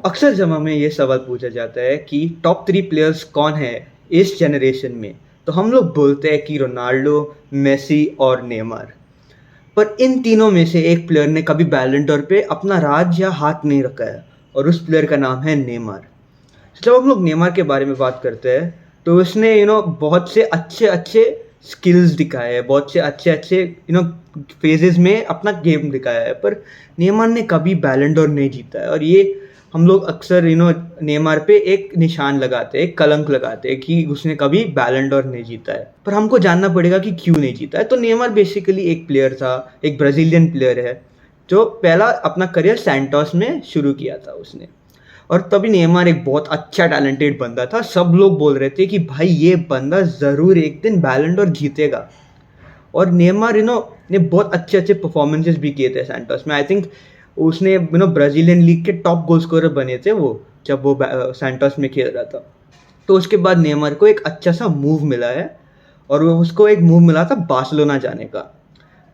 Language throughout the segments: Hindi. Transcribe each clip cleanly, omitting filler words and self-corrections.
अक्सर जब हमें ये सवाल पूछा जाता है कि टॉप 3 प्लेयर्स कौन है इस जनरेशन में, तो हम लोग बोलते हैं कि रोनाल्डो, मेसी और नेमार। पर इन तीनों में से एक प्लेयर ने कभी बैलन डोर पे अपना राज या हाथ नहीं रखा है, और उस प्लेयर का नाम है नेमार। जब हम लोग नेमार के बारे में बात करते हैं, तो उसने बहुत से अच्छे अच्छे स्किल्स दिखाए हैं, बहुत से अच्छे अच्छे फेजेस में अपना गेम दिखाया है, पर नेमार ने कभी बैलन डोर नहीं जीता है। और ये हम लोग अक्सर नेमार पे एक निशान लगाते हैं, एक कलंक लगाते हैं कि उसने कभी बैलन डोर नहीं जीता है। पर हमको जानना पड़ेगा कि क्यों नहीं जीता है। तो नेमार बेसिकली एक प्लेयर था, एक ब्राज़ीलियन प्लेयर है, जो पहला अपना करियर सैंटोस में शुरू किया था उसने। और तभी नेमार एक बहुत अच्छा टैलेंटेड बंदा था। सब लोग बोल रहे थे कि भाई ये बंदा ज़रूर एक दिन बैलन डोर जीतेगा। और नेमार ने बहुत अच्छे अच्छे परफॉर्मेंसेस भी किए थे सैंटोस में। आई थिंक उसने ब्राज़ीलियन लीग के टॉप गोल स्कोरर बने थे वो, जब वो सैंटोस में खेल रहा था। तो उसके बाद नेमार को एक अच्छा सा मूव मिला है, और वो उसको एक मूव मिला था बार्सिलोना जाने का।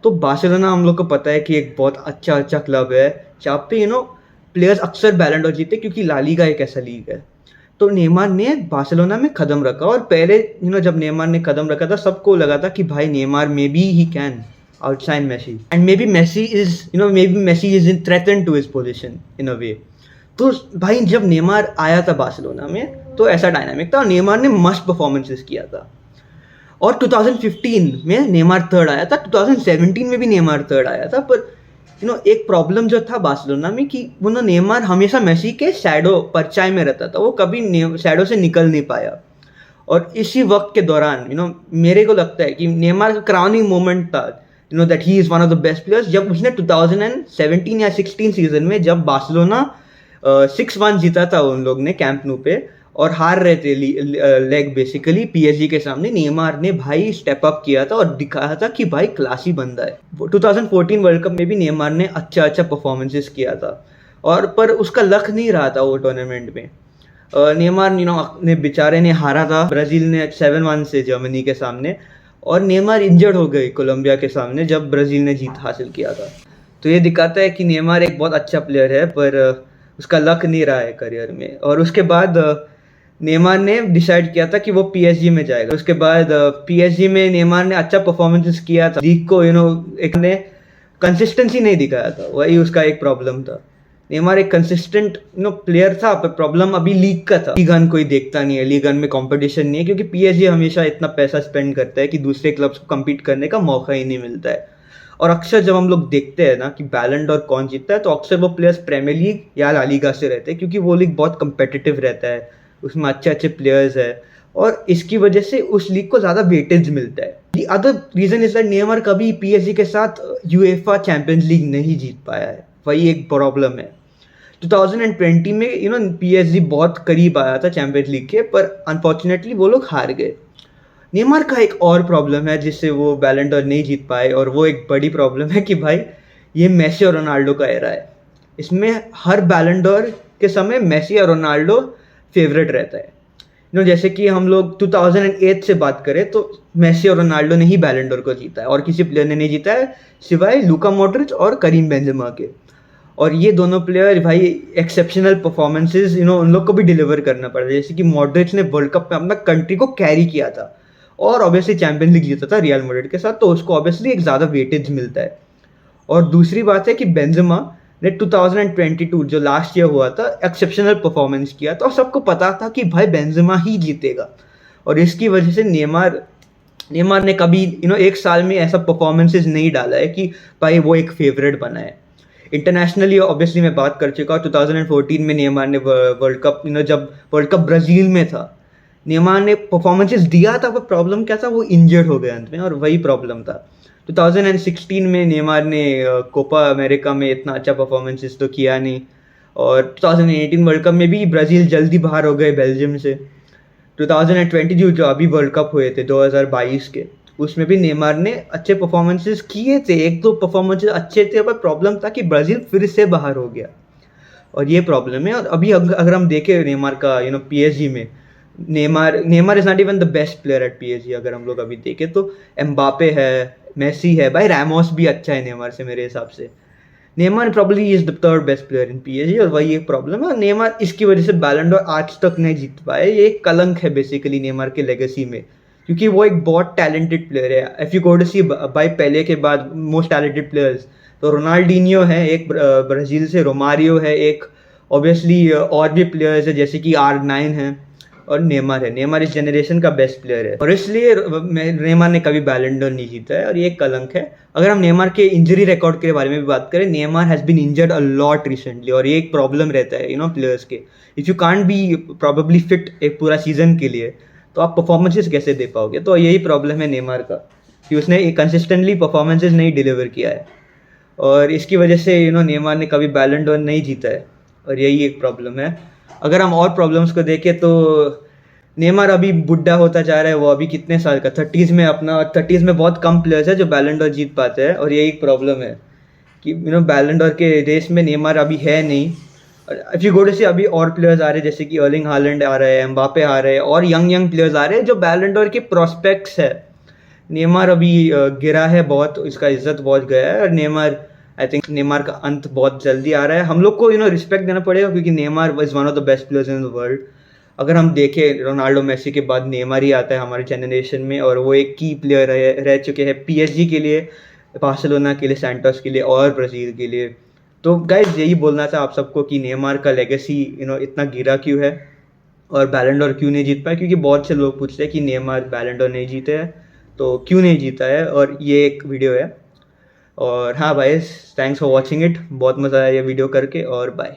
तो बार्सिलोना हम लोग को पता है कि एक बहुत अच्छा अच्छा क्लब है, जहाँ पे प्लेयर्स अक्सर बैलन डोर जीते, क्योंकि ला लीगा एक ऐसा लीग है। तो नेमार ने बार्सिलोना में कदम रखा, और पहले जब नेमार ने कदम रखा था, सबको लगा था कि भाई Neymar maybe he can outshine Messi, and maybe Messi is in threaten to his position in a way. तो भाई जब नेमार आया था बार्सिलोना में, तो ऐसा डायनामिक था, और नेमार ने मस्त परफॉर्मेंसेस किया था। और 2015 में नेमार थर्ड आया था, 2017 में भी नेमार थर्ड आया था। पर एक प्रॉब्लम जो था बार्सिलोना में कि नेमार हमेशा मेसी के शैडो परछाई में रहता था, वो कभी शैडो से निकल नहीं पाया। और इसी वक्त के दौरान मेरे को लगता है कि नेमार का क्राउनिंग मोमेंट था, that he is one of the best players, जब उसने 2017 या 16 सीजन में जब बार्सिलोना 6-1 जीता था उन लोग ने कैंप नू पे, और हार रहे थे लेग बेसिकली पीएसजी के सामने। नेमार ने भाई स्टेप अप किया था और दिखाया था कि भाई क्लासी बंदा है। 2014 वर्ल्ड कप में भी नेमार ने अच्छा अच्छा परफॉर्मेंसेस किया था, और पर उसका लक नहीं रहा था वो टूर्नामेंट में। नेमार ने बेचारे ने हारा था, ब्राज़ील ने 7-1 से जर्मनी के सामने, और नेमार इंजर्ड हो गई कोलंबिया के सामने जब ब्राज़ील ने जीत हासिल किया था। तो ये दिखाता है कि नेमार एक बहुत अच्छा प्लेयर है, पर उसका लक नहीं रहा है करियर में। और उसके बाद नेमार ने डिसाइड किया था कि वो पीएसजी में जाएगा। उसके बाद पीएसजी में नेमार ने अच्छा परफॉर्मेंसेस किया था, लीग को एक ने कंसिस्टेंसी नहीं दिखाया था, वही उसका एक प्रॉब्लम था। नेमार एक कंसिस्टेंट प्लेयर था, पर प्रॉब्लम अभी लीग का था। लीग वन कोई देखता नहीं है, लीग वन में कंपटीशन नहीं है, क्योंकि पीएसजी हमेशा इतना पैसा स्पेंड करता है कि दूसरे क्लब्स को कम्पीट करने का मौका ही नहीं मिलता है। और अक्सर जब हम लोग देखते हैं ना कि बैलन डोर कौन जीतता है, तो अक्सर वो प्लेयर्स प्रीमियर लीग या ला लीगा से रहते हैं, क्योंकि वो लीग बहुत कम्पिटिटिव रहता है, उसमें अच्छे अच्छे प्लेयर्स है, और इसकी वजह से उस लीग को ज़्यादा वेटेज मिलता है। The other reason is that Neymar कभी पीएसजी के साथ यूएफए चैंपियंस लीग नहीं जीत पाया है, वही एक प्रॉब्लम है। 2020 में पीएसजी बहुत करीब आया था चैंपियंस लीग के, पर अनफॉर्चुनेटली वो लोग हार गए। नेमार का एक और प्रॉब्लम है जिससे वो बैलन डोर नहीं जीत पाए, और वो एक बड़ी प्रॉब्लम है कि भाई ये मेसी और रोनाल्डो का एरा है। इसमें हर बैलन डोर के समय मेसी और रोनाल्डो फेवरेट रहता है। जैसे कि हम लोग 2008 से बात करें, तो मेसी और रोनाल्डो ने ही बैलन डोर को जीता है, और किसी प्लेयर ने नहीं जीता है सिवाय लूका मॉड्रिच और करीम बेंजेमा के। और ये दोनों प्लेयर भाई एक्सेप्शनल परफॉर्मेंसेस उन लोग को भी डिलीवर करना पड़ा। जैसे कि मॉड्रिच ने वर्ल्ड कप में अपना कंट्री को कैरी किया था, और ऑब्वियसली चैंपियंस लीग जीता था रियल मैड्रिड के साथ, तो उसको ऑब्वियसली एक ज़्यादा वेटेज मिलता है। और दूसरी बात है कि बेंजेमा ने 2022 जो लास्ट ईयर हुआ था एक्सेप्शनल परफॉर्मेंस किया था, और सबको पता था कि भाई बेंजेमा ही जीतेगा। और इसकी वजह से नेमार ने कभी एक साल में ऐसा परफॉर्मेंसेस नहीं डाला है कि भाई वो एक फेवरेट बना है। इंटरनेशनली ऑब्वियसली मैं बात कर चुका हूँ, 2014 में नेमार ने वर्ल्ड कप जब वर्ल्ड कप ब्राज़ील में था, नेमार ने परफॉर्मेंसेस दिया था, पर प्रॉब्लम क्या था, वो इंजर्ड हो गया अंत में, और वही प्रॉब्लम था। 2016 में नेमार ने कोपा अमेरिका में इतना अच्छा परफॉर्मेंसेस तो किया नहीं, और 2018 वर्ल्ड कप में भी ब्राज़ील जल्दी बाहर हो गए बेल्जियम से। 2020 जो अभी वर्ल्ड कप हुए थे 2022 के, उसमें भी नेमार ने अच्छे परफॉर्मेंसेस किए थे, एक दो परफॉर्मेंसेस अच्छे थे, पर प्रॉब्लम था कि ब्राज़ील फिर से बाहर हो गया, और ये प्रॉब्लम है। और अभी अगर हम देखें नेमार का पीएसजी में, Neymar is not even the best player at PSG. अगर हम लोग अभी देखें तो एम्बापे है, मेसी है, भाई रैमोस भी अच्छा है नेमार से मेरे हिसाब से। Neymar probably is the third best player in PSG और वही एक प्रॉब्लम है। नेमार इसकी वजह से बैलन डोर आज तक नहीं जीत पाए। ये एक कलंक है बेसिकली नेमार के लेगेसी में, क्योंकि वो एक बहुत टैलेंटेड प्लेयर है। If you go to see by Pele के बाद मोस्ट टैलेंटेड प्लेयर्स, तो रोनाल्डिनियो है एक, ब्राज़ील से रोमारियो है एक, ऑब्वियसली और भी प्लेयर्स है जैसे कि R9 है, और नेमार है। नेमार इस जनरेशन का बेस्ट प्लेयर है और इसलिए नेमार ने कभी बैलन डोर नहीं जीता है और ये एक कलंक है। अगर हम नेमार के इंजरी रिकॉर्ड के बारे में भी बात करें, Neymar has been injured a lot recently और ये एक प्रॉब्लम रहता है प्लेयर्स के। If you can't be probably fit एक पूरा सीजन के लिए, तो आप परफॉर्मेंसेस कैसे दे पाओगे? तो यही प्रॉब्लम है नेमार का कि उसने कंसिस्टेंटली परफॉर्मेंसेस नहीं डिलीवर किया है और इसकी वजह से नेमार ने कभी बैलन डोर नहीं जीता है और यही एक प्रॉब्लम है। अगर हम और प्रॉब्लम्स को देखें तो नेमार अभी बुढ़ा होता जा रहा है। वो अभी कितने साल का, 30s में अपना, 30s में बहुत कम प्लेयर्स है जो बैलन डोर जीत पाते हैं और यही एक प्रॉब्लम है कि बैलन डोर के रेस में नेमार अभी है नहीं। इफ यू गो टू सी अभी और प्लेयर्स आ रहे हैं जैसे कि अर्लिंग हालैंड आ रहे हैं, एम्बापे आ रहे हैं और यंग प्लेयर्स आ रहे हैं जो बैलन डोर के प्रोस्पेक्ट्स है। नेमार अभी गिरा है बहुत, इसका इज्जत बहुत गया है और नेमार, आई थिंक नेमार का अंत बहुत जल्दी आ रहा है। हम लोग को रिस्पेक्ट देना पड़ेगा क्योंकि Neymar is one of the best players in the world. अगर हम देखें रोनाल्डो मेसी के बाद नेमार ही आता है हमारे जनरेशन में और वो एक की प्लेयर रह चुके हैं पीएसजी के लिए, बार्सिलोना के लिए, सैंटोस के लिए और ब्राज़ील के लिए। तो गाइज यही बोलना था आप सबको कि नेमार का लेगेसी इतना गिरा क्यों है और बैलन डोर क्यों नहीं जीत पाया, क्योंकि बहुत से लोग पूछते हैं कि नेमार बैलन डोर नहीं जीते हैं तो क्यों नहीं जीता है, और ये एक वीडियो है। और हाँ भाई, थैंक्स फॉर वॉचिंग इट, बहुत मज़ा आया ये वीडियो करके और बाय।